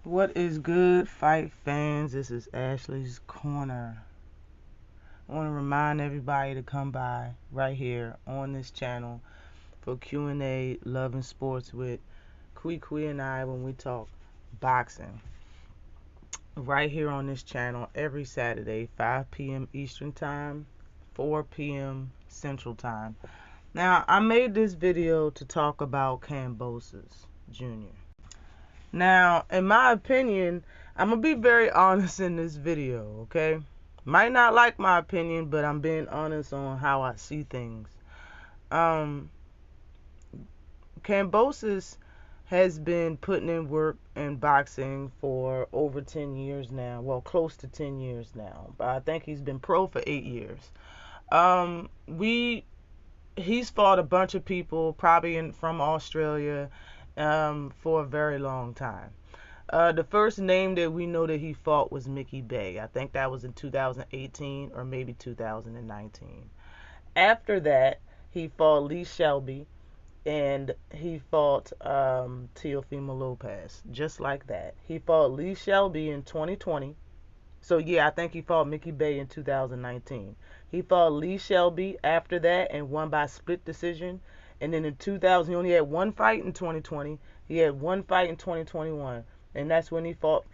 What is good, fight fans? This is Ashley's Corner. I want to remind everybody to come by right here on this channel for Q&A, Love and Sports with Kui and I when we talk boxing. Right here on this channel every Saturday, 5 p.m. Eastern Time, 4 p.m. Central Time. Now, I made this video to talk about Kambosos Jr. Now, in my opinion, I'm going to be very honest in this video, okay? Might not like my opinion, but I'm being honest on how I see things. Kambosos has been putting in work in boxing for over 10 years now. Well, close to 10 years now. But I think he's been pro for 8 years. He's fought a bunch of people, probably from Australia, for a very long time. The first name that we know that he fought was Mickey Bay. I think that was in 2018 or maybe 2019. After that, he fought Lee Shelby and he fought Teofimo Lopez. Just like that. He fought Lee Shelby in 2020. So, yeah, I think he fought Mickey Bay in 2019. He fought Lee Shelby after that and won by split decision. And then in 2000, he only had one fight in 2020. He had one fight in 2021. And that's when he fought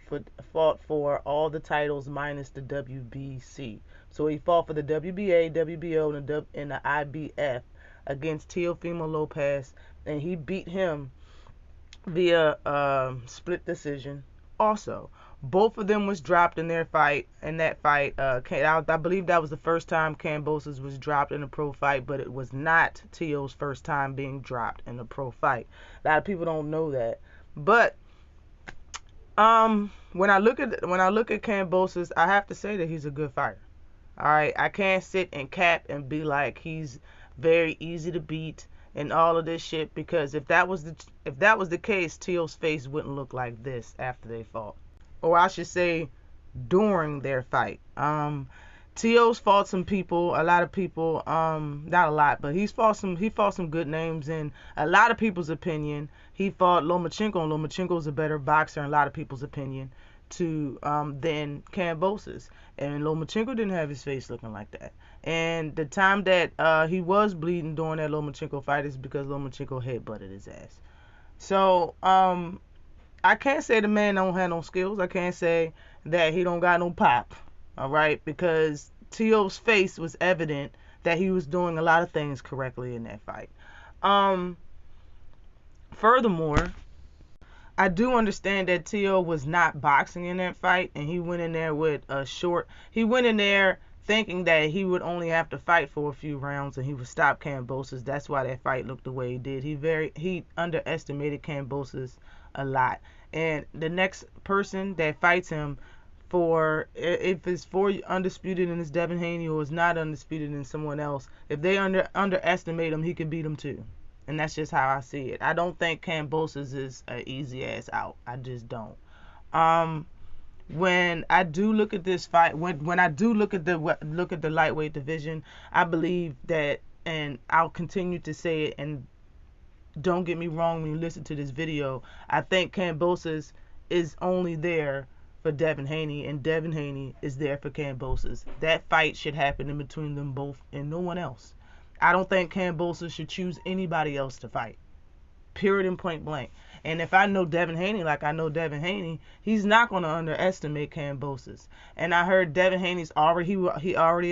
for all the titles minus the WBC. So he fought for the WBA, WBO, and the IBF against Teofimo Lopez. And he beat him via split decision also. Both of them was dropped in that fight. I believe that was the first time Kambosos was dropped in a pro fight, but it was not Teo's first time being dropped in a pro fight. A lot of people don't know that. But when I look at Kambosos, I have to say that he's a good fighter. All right, I can't sit and cap and be like he's very easy to beat and all of this shit, because if that was the case, Teo's face wouldn't look like this after they fought. Or I should say during their fight. Teo's fought some people, a lot of people, not a lot, but he fought some good names in a lot of people's opinion. He fought Lomachenko, and Lomachenko's a better boxer in a lot of people's opinion than Kambosos. And Lomachenko didn't have his face looking like that. And the time that he was bleeding during that Lomachenko fight is because Lomachenko headbutted his ass. So, I can't say the man don't have no skills. I can't say that he don't got no pop. All right, because Teo's face was evident that he was doing a lot of things correctly in that fight. Furthermore, I do understand that Teo was not boxing in that fight, and he went in there with a short. He went in there thinking that he would only have to fight for a few rounds and he would stop Kambosos. That's why that fight looked the way he did. He underestimated Kambosos a lot. And the next person that fights him, if it's for undisputed and it's Devin Haney, or it's not undisputed and someone else, if they underestimate him, he could beat them too. And that's just how I see it. I don't think Kambosos is an easy ass out. I just don't. When I do look at this fight, when I do look at the lightweight division, I believe that, and I'll continue to say it, and don't get me wrong when you listen to this video, I think Kambosos is only there for Devin Haney, and Devin Haney is there for Kambosos. That fight should happen in between them both and no one else. I don't think Kambosos should choose anybody else to fight. Period and point blank. And if I know Devin Haney like I know Devin Haney, he's not going to underestimate Kambosos. And I heard Devin Haney's already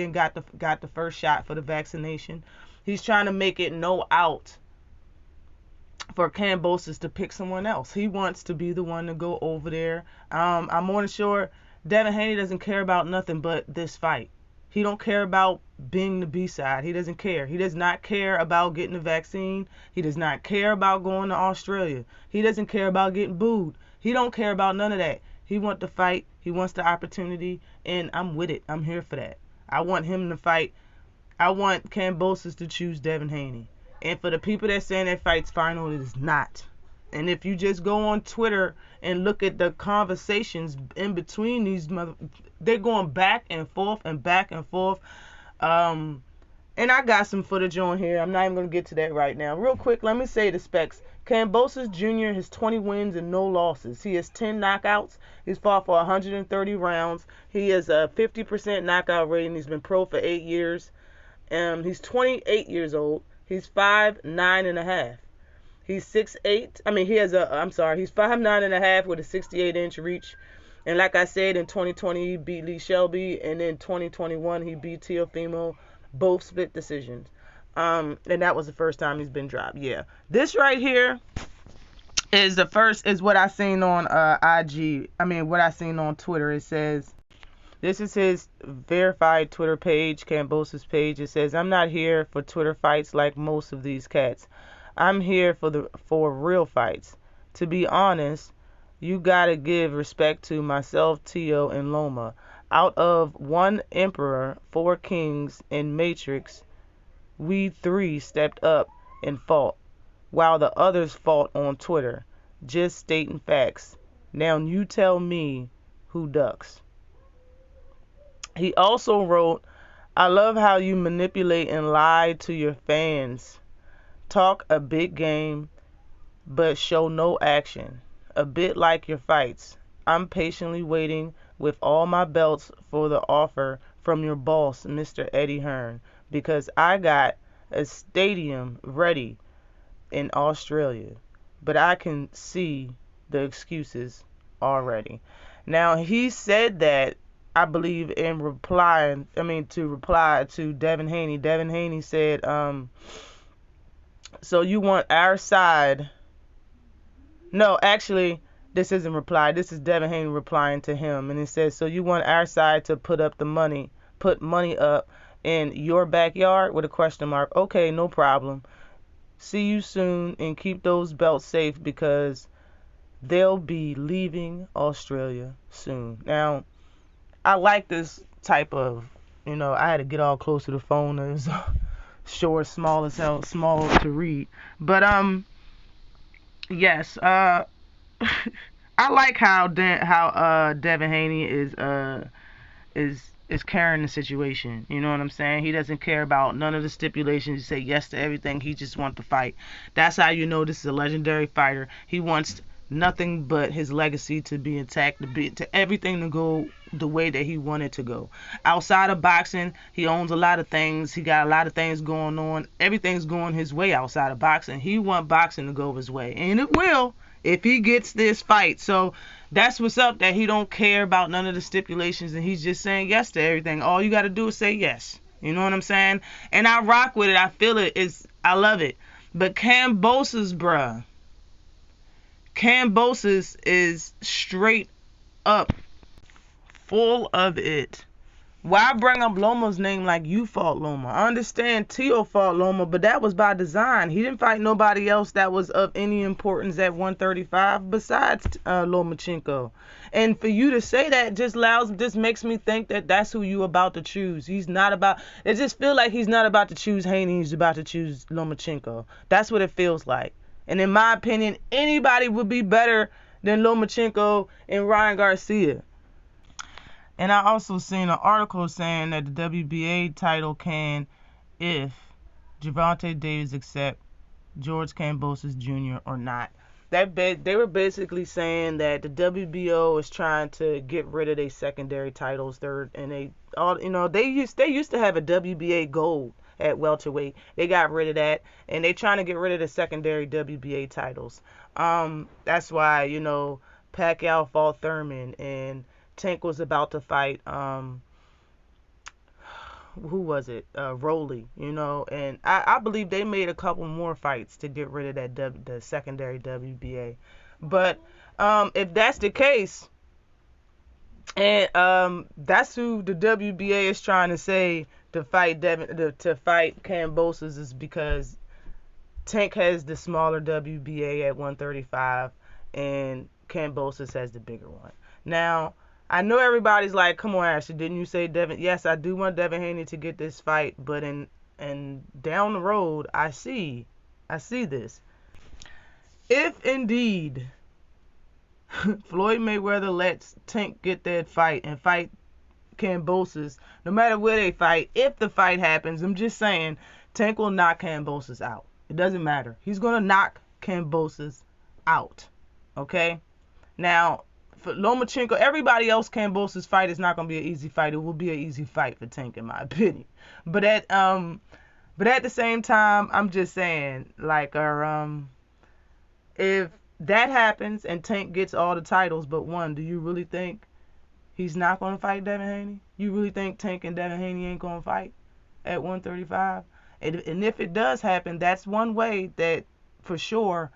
got the first shot for the vaccination. He's trying to make it no out for Kambosos to pick someone else. He wants to be the one to go over there. I'm more than sure Devin Haney doesn't care about nothing but this fight. He don't care about being the B-side. He doesn't care. He does not care about getting the vaccine. He does not care about going to Australia. He doesn't care about getting booed. He don't care about none of that. He wants to fight. He wants the opportunity, and I'm with it. I'm here for that. I want him to fight. I want Kambosos to choose Devin Haney. And for the people that saying that fight's final, it is not. And if you just go on Twitter and look at the conversations in between these they're going back and forth and back and forth. And I got some footage on here. I'm not even going to get to that right now. Real quick, let me say the specs. Kambosos Jr. has 20 wins and no losses. He has 10 knockouts. He's fought for 130 rounds. He has a 50% knockout rating. He's been pro for 8 years. He's 28 years old. He's 5'9.5". He's 6'8". He's 5'9.5" with a 68-inch reach. And like I said, in 2020 he beat Lee Shelby, and in 2021 he beat Teofimo, both split decisions. And that was the first time he's been dropped. Yeah, this right here is what I seen on IG. What I seen on Twitter. It says, this is his verified Twitter page, Kambosos' page. It says, "I'm not here for Twitter fights like most of these cats. I'm here for real fights. To be honest, you gotta give respect to myself, Tio, and Loma. Out of one Emperor, 4 Kings, and Matrix, we 3 stepped up and fought, while the others fought on Twitter. Just stating facts. Now you tell me who ducks." He also wrote, "I love how you manipulate and lie to your fans. Talk a big game, but show no action. A bit like your fights. I'm patiently waiting with all my belts for the offer from your boss, Mr. Eddie Hearn, because I got a stadium ready in Australia. But I can see the excuses already." Now, he said that, I believe, to reply to Devin Haney. Devin Haney said, "So you want our side?" No, actually, this isn't reply. This is Devin Haney replying to him, and it says, "So you want our side to put money up in your backyard?" with a question mark. "Okay, no problem. See you soon, and keep those belts safe because they'll be leaving Australia soon." Now, I like this type of, I had to get all close to the phone. It was short, small as hell, small to read. But yes, I like how Devin Haney is carrying the situation. You know what I'm saying? He doesn't care about none of the stipulations. He say yes to everything. He just wants to fight. That's how you know this is a legendary fighter. He wants nothing but his legacy to be intact, to everything to go the way that he wanted to go. Outside of boxing, he owns a lot of things. He got a lot of things going on. Everything's going his way outside of boxing. He wants boxing to go his way, and it will if he gets this fight. So that's what's up, that he don't care about none of the stipulations, and he's just saying yes to everything. All you got to do is say yes. You know what I'm saying? And I rock with it. I feel it. I love it. But Kambosos, bruh. Kambosos is straight up full of it. Why bring up Loma's name like you fought Loma? I understand Tio fought Loma, but that was by design. He didn't fight nobody else that was of any importance at 135 besides Lomachenko. And for you to say that just makes me think that that's who you about to choose. He's not about. It just feel like he's not about to choose Haney. He's about to choose Lomachenko. That's what it feels like. And in my opinion, anybody would be better than Lomachenko and Ryan Garcia. And I also seen an article saying that the WBA title can, if Gervonta Davis accept George Kambosos Jr. or not. They were basically saying that the WBO is trying to get rid of their secondary titles. They used to have a WBA gold at welterweight. They got rid of that, and they're trying to get rid of the secondary WBA titles. That's why, Pacquiao fought Thurman, and Tank was about to fight, who was it? Rowley, and I believe they made a couple more fights to get rid of the secondary WBA. But if that's the case, and that's who the WBA is trying to say to fight to fight Kambosos, is because Tank has the smaller WBA at 135 and Kambosos has the bigger one. Now, I know everybody's like, "Come on, Ashley, didn't you say Devin?" Yes, I do want Devin Haney to get this fight, but and down the road, I see this. If indeed Floyd Mayweather lets Tank get that fight and fight Kambosos, no matter where they fight, if the fight happens, I'm just saying, Tank will knock Kambosos out. It doesn't matter. He's going to knock Kambosos out. Okay? Now, for Lomachenko, everybody else Kambosos fight is not going to be an easy fight. It will be an easy fight for Tank, in my opinion. But at the same time, I'm just saying, like, if that happens and Tank gets all the titles but one, do you really think he's not going to fight Devin Haney? You really think Tank and Devin Haney ain't going to fight at 135? And if it does happen, that's one way that, for sure,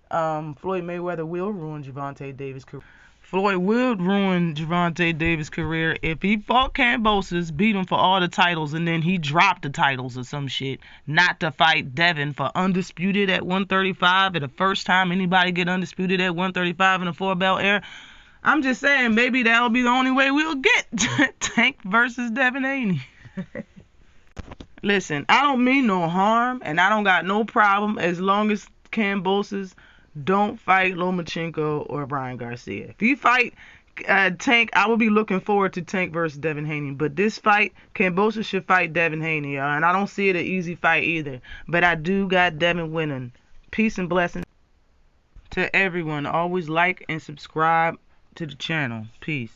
Floyd Mayweather will ruin Gervonta Davis' career. Floyd will ruin Gervonta Davis' career if he fought Kambosos, beat him for all the titles, and then he dropped the titles or some shit, not to fight Devin for undisputed at 135, and the first time anybody get undisputed at 135 in a 4-belt era. I'm just saying, maybe that'll be the only way we'll get Tank versus Devin Haney. Listen, I don't mean no harm, and I don't got no problem as long as Kambosos don't fight Lomachenko or Brian Garcia. If you fight Tank, I will be looking forward to Tank versus Devin Haney. But this fight, Kambosos should fight Devin Haney, and I don't see it an easy fight either. But I do got Devin winning. Peace and blessings to everyone. Always like and subscribe to the channel. Peace.